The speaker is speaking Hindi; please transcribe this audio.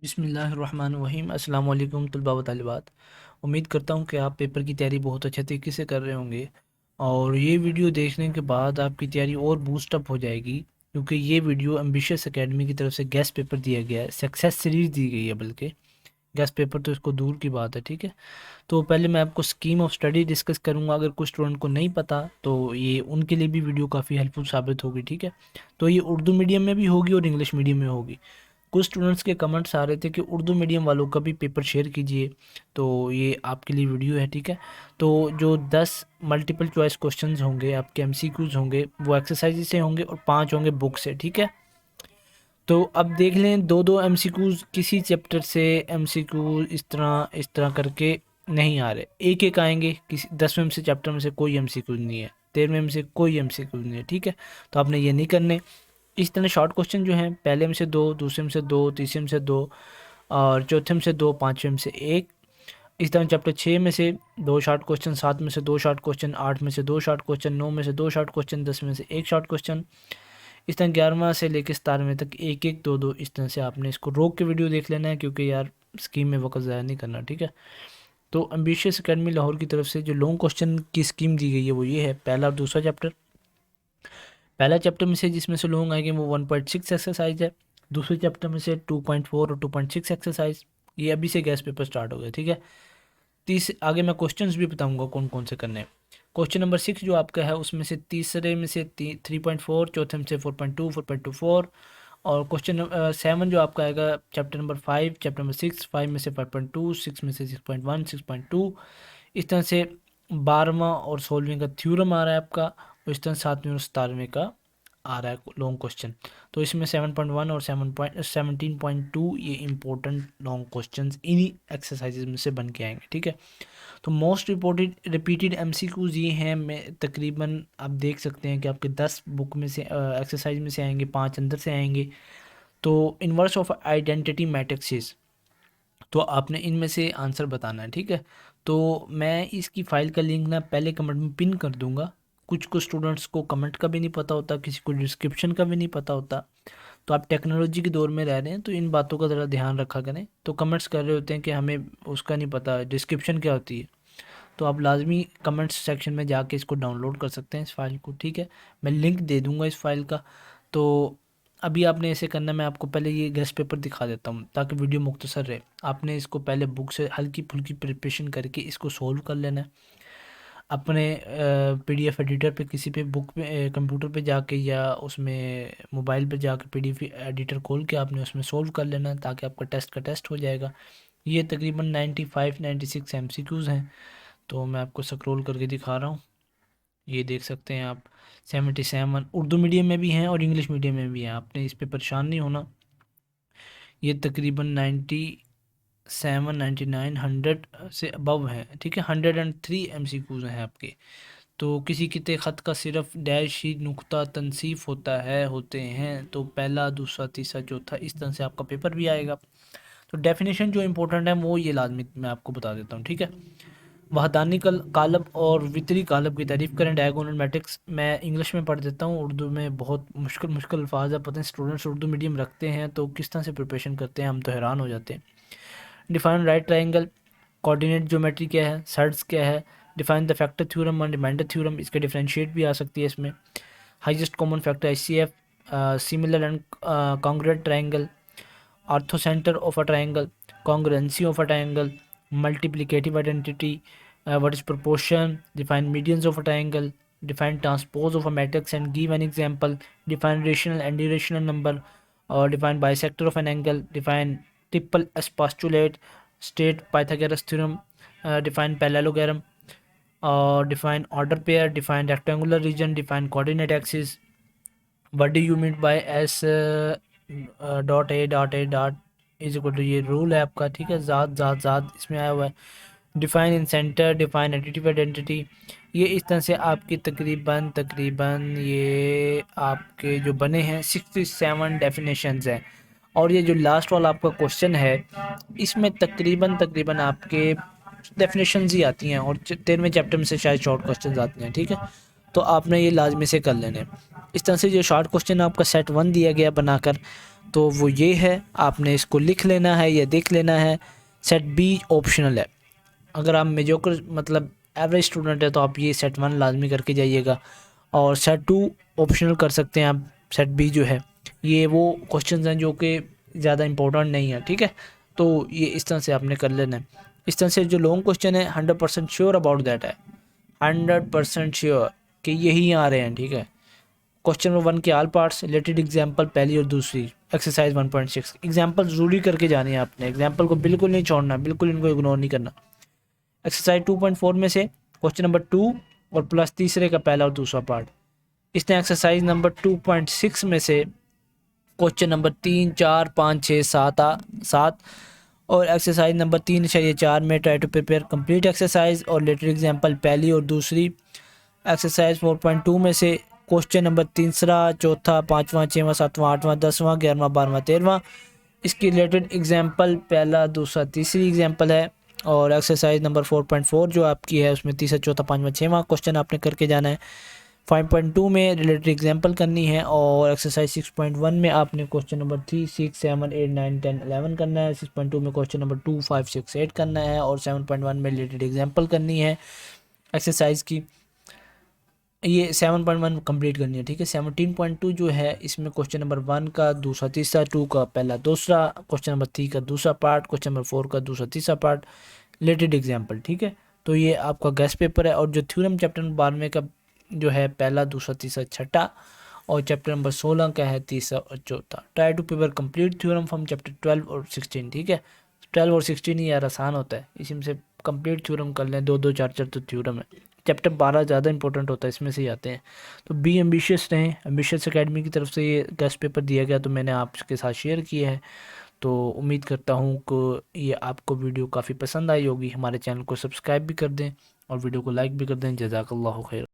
बिस्मिल्लाहिर्रहमानिर्रहीम। अस्सलाम वालेकुम तलबा व तालिबात। उम्मीद करता हूँ कि आप पेपर की तैयारी बहुत अच्छे तरीके से कर रहे होंगे और ये वीडियो देखने के बाद आपकी तैयारी और बूस्ट अप हो जाएगी, क्योंकि ये वीडियो एम्बिशियस एकेडमी की तरफ से गेस्ट पेपर दिया गया है, सक्सेस सीरीज़ दी गई है। बल्कि गेस्ट पेपर तो इसको दूर की बात है। ठीक है, तो पहले मैं आपको स्कीम ऑफ स्टडी डिस्कस करूँगा। अगर कुछ स्टूडेंट को नहीं पता तो ये उनके लिए भी वीडियो काफ़ी हेल्पफुल साबित होगी। ठीक है, तो ये उर्दू मीडियम में भी होगी और इंग्लिश मीडियम में होगी। कुछ स्टूडेंट्स के कमेंट्स आ रहे थे कि उर्दू मीडियम वालों का भी पेपर शेयर कीजिए, तो ये आपके लिए वीडियो है। ठीक है, तो जो 10 मल्टीपल चॉइस क्वेश्चंस होंगे आपके, एमसीक्यूज होंगे, वो एक्सरसाइज से होंगे और 5 होंगे बुक से। ठीक है, तो अब देख लें, दो दो एमसीक्यूज किसी चैप्टर से एमसीक्यू इस तरह करके नहीं आ रहे, एक एक आएंगे। किसी 10वें में से चैप्टर में से कोई एमसीक्यूज नहीं है, 13वें में से कोई एमसीक्यूज नहीं है। ठीक है, तो आपने ये नहीं करने। इस तरह शॉर्ट क्वेश्चन जो हैं, पहले में से दो, दूसरे में से दो, तीसरे में से दो और चौथे में से दो, पाँचवें में से एक। इस तरह चैप्टर 6 में से दो शॉर्ट क्वेश्चन, 7 में से दो शॉर्ट क्वेश्चन, 8 में से दो शॉर्ट क्वेश्चन, 9 में से दो शॉर्ट क्वेश्चन, 10 में से एक शॉर्ट क्वेश्चन। इस तरह 11वां से लेकर 17वें तक एक एक दो दो। इस तरह से आपने इसको रोक के वीडियो देख लेना है, क्योंकि यार स्कीम में वक्त ज़ाया नहीं करना। ठीक है, तो एम्बिशियस एकेडमी लाहौर की तरफ से जो लॉन्ग क्वेश्चन की स्कीम दी गई है वो ये है। पहला और दूसरा चैप्टर, पहला चैप्टर में से जिसमें से लॉन्ग आएंगे वो 1.6 एक्सरसाइज है। दूसरे चैप्टर में से 2.4 और 2.6 एक्सरसाइज। ये अभी से गैस पेपर स्टार्ट हो गया। ठीक है, तीस आगे मैं क्वेश्चंस भी बताऊंगा कौन कौन से करने हैं। क्वेश्चन नंबर 6 जो आपका है, उसमें से तीसरे में से 3.4, चौथे में से 4.2, 4.24 और क्वेश्चन 7 जो आपका आएगा चैप्टर नंबर 5, चैप्टर नंबर 6, 5 में से 5.2, 6 में से 6.1, 6.2। इस तरह से 12वां और 16वें का थ्योरम आ रहा है आपका, और इस तरह 7वें और 17वें का आ रहा है लॉन्ग क्वेश्चन। तो इसमें 7.1 और 17.2 ये इंपॉर्टेंट लॉन्ग क्वेश्चंस इन्हीं एक्सरसाइजेज में से बन के आएंगे। ठीक है, तो मोस्ट रिपीटेड एमसीक्यूज ये हैं। मैं तकरीबन आप देख सकते हैं कि आपके 10 बुक में से एक्सरसाइज में से आएंगे, 5 अंदर से आएंगे। तो इनवर्स ऑफ आइडेंटिटी मैट्रिक्सेस, तो आपने इनमें से आंसर बताना है। ठीक है, तो मैं इसकी फ़ाइल का लिंक ना पहले कमेंट में पिन कर दूंगा। कुछ कुछ स्टूडेंट्स को कमेंट का भी नहीं पता होता, किसी को डिस्क्रिप्शन का भी नहीं पता होता। तो आप टेक्नोलॉजी के दौर में रह रहे हैं, तो इन बातों का ज़रा ध्यान रखा करें। तो कमेंट्स कर रहे होते हैं कि हमें उसका नहीं पता डिस्क्रिप्शन क्या होती है, तो आप लाजमी कमेंट्स सेक्शन में जाके इसको डाउनलोड कर सकते हैं, इस फाइल को। ठीक है, मैं लिंक दे दूंगा इस फाइल का। तो अभी आपने ऐसे करना, मैं आपको पहले ये गेस्ट पेपर दिखा देता हूँ ताकि वीडियो मुख्तसर रहे। आपने इसको पहले बुक से हल्की फुल्की प्रिपरेशन करके इसको सोल्व कर लेना है। अपने पीडीएफ एडिटर पे, किसी पे बुक पे, कंप्यूटर पे जाके या उसमें मोबाइल पे जाके पीडीएफ एडिटर खोल के आपने उसमें सोल्व कर लेना है, ताकि आपका टेस्ट का टेस्ट हो जाएगा। ये तकरीबन 95 96 एमसीक्यूज़ हैं। तो मैं आपको स्क्रॉल करके दिखा रहा हूँ, ये देख सकते हैं आप। 77 उर्दू मीडियम में भी हैं और इंग्लिश मीडियम में भी हैं, आपने इस पे परेशान नहीं होना। ये तकरीबन 97, 99, 100 से अबव है। ठीक है, 103 एमसीक्यूज़ हैं आपके। तो किसी किते ख़त का सिर्फ डैश ही नुक्ता तनसीफ होता है, होते हैं, तो पहला, दूसरा, तीसरा, चौथा, इस तरह से आपका पेपर भी आएगा। तो डेफिनेशन जो इंपॉर्टेंट है वो ये लाजमी मैं आपको बता देता हूँ। ठीक है, वहदानी कालब और वितरी कालब की तारीफ़ करें, डायगोनल मैट्रिक्स। मैं इंग्लिश में पढ़ देता हूँ, उर्दू में बहुत मुश्किल मुश्किल अल्फाज है। पता है स्टूडेंट्स उर्दू मीडियम रखते हैं तो किस तरह से प्रिपरेशन करते हैं, हम तो हैरान हो जाते हैं। Define right triangle, coordinate geometry क्या है, सर्ड्स क्या है, डिफाइन द फैक्टर थ्योरम और रिमाइंडर थ्योरम, इसके डिफरेंशिएट भी आ सकती है इसमें। Highest common factor HCF, similar and congruent triangle, orthocenter of a triangle, congruency of a triangle, multiplicative identity, what is proportion, define medians of a triangle, define transpose of a matrix and give an example, define rational and irrational number, or define bisector of an angle, define triple S postulate, state Pythagoras theorem, define parallelogram, or define order pair, define rectangular region, define coordinate axis. What do you mean by s dot A dot A dot is equal to, ये रूल है आपका। ठीक है, ज़ात ज़ात ज़ात इसमें आया हुआ है। डिफाइन इन सेंटर, डिफाइन एडिटिव आइडेंटिटी। ये इस तरह से आपके तकरीबन तकरीबन ये आपके जो बने हैं 67 डेफिनेशंस हैं। और ये जो लास्ट वाला आपका क्वेश्चन है, इसमें तकरीबन तकरीबन आपके डेफिनेशंस ही आती हैं और 13वें चैप्टर में से शायद शॉर्ट क्वेश्चंस आते हैं। ठीक है, तो आपने ये लाजमी से कर लेने। इस तरह से जो शॉर्ट क्वेश्चन आपका सेट 1 दिया गया बनाकर, तो वो ये है, आपने इसको लिख लेना है या देख लेना है। सेट बी ऑप्शनल है। अगर आप मेडियोकर मतलब एवरेज स्टूडेंट है तो आप ये सेट 1 लाजमी करके जाइएगा, और सेट 2 ऑप्शनल कर सकते हैं आप। सेट बी जो है ये वो क्वेश्चंस हैं जो कि ज़्यादा इंपॉर्टेंट नहीं है, ठीक है। तो ये इस तरह से आपने कर लेना है। इस तरह से जो लॉन्ग क्वेश्चन है 100% श्योर अबाउट दैट है, 100% श्योर कि यही आ रहे हैं, ठीक है। क्वेश्चन नंबर 1 के ऑल पार्ट्स, रिलेटेड एग्जांपल पहली और दूसरी, एक्सरसाइज 1.6। एग्जांपल ज़रूरी करके जानी है आपने, एग्जांपल को बिल्कुल नहीं छोड़ना, बिल्कुल इनको इग्नोर नहीं करना। एक्सरसाइज 2.4 में से क्वेश्चन नंबर 2 और प्लस तीसरे का पहला और दूसरा पार्ट। इसने एक्सरसाइज नंबर 2.6 में से क्वेश्चन नंबर 3, 4, 5, 6, 7 और एक्सरसाइज नंबर 3.4 में try to prepare complete exercise और रिलेटेड एग्जांपल पहली और दूसरी। एक्सरसाइज 4.2 में से क्वेश्चन नंबर तीसरा, चौथा, पाँचवा, छठवां, सातवां, आठवां, 10वां, 11वां, 12वां, 13वां, इसकी रिलेटेड एग्जांपल पहला, दूसरा, तीसरी एग्जांपल है। और एक्सरसाइज नंबर 4.4 जो आपकी है उसमें तीसरा, चौथा, पाँचवा, छठवां क्वेश्चन आपने करके जाना है। 5.2 में रिलेटेड एग्जांपल करनी है, और एक्सरसाइज 6.1 में आपने क्वेश्चन नंबर 3, 6, 7, 8, 9, 10, 11 करना है। 6.2 में क्वेश्चन नंबर 2, 5, 6, 8 करना है, और 7.1 में रिलेटेड एग्जांपल करनी है एक्सरसाइज की। ये 7.1 कंप्लीट करनी है, ठीक है। 17.2 जो है इसमें क्वेश्चन नंबर 1 का दूसरा तीसरा, 2 का पहला दूसरा, क्वेश्चन नंबर 3 का दूसरा पार्ट, क्वेश्चन नंबर 4 का दूसरा तीसरा पार्ट, रिलेटेड एग्जांपल, ठीक है। तो ये आपका गेस्ट पेपर है। और जो थ्योरम चैप्टर नंबर 12 का जो है पहला, दूसरा, तीसरा, छठा, और चैप्टर नंबर 16 का है तीसरा और चौथा। Try to paper complete theorem from chapter 12 और 16, ठीक है। 12 और 16 ही यार आसान होता है, इसी से कंप्लीट थ्योरम कर लें, 2 2 4 4 तो थ्योरम है। चैप्टर 12 ज़्यादा इंपॉर्टेंट होता है, इसमें से ही आते हैं। तो बी एम्बिशियस रहें। एम्बिशियस एकेडमी की तरफ से ये गेस्ट पेपर दिया गया, तो मैंने आपके साथ शेयर किया है। तो उम्मीद करता हूँ कि ये आपको वीडियो काफ़ी पसंद आई होगी। हमारे चैनल को सब्सक्राइब भी कर दें और वीडियो को लाइक भी कर दें। जज़ाकल्लाहु खैर।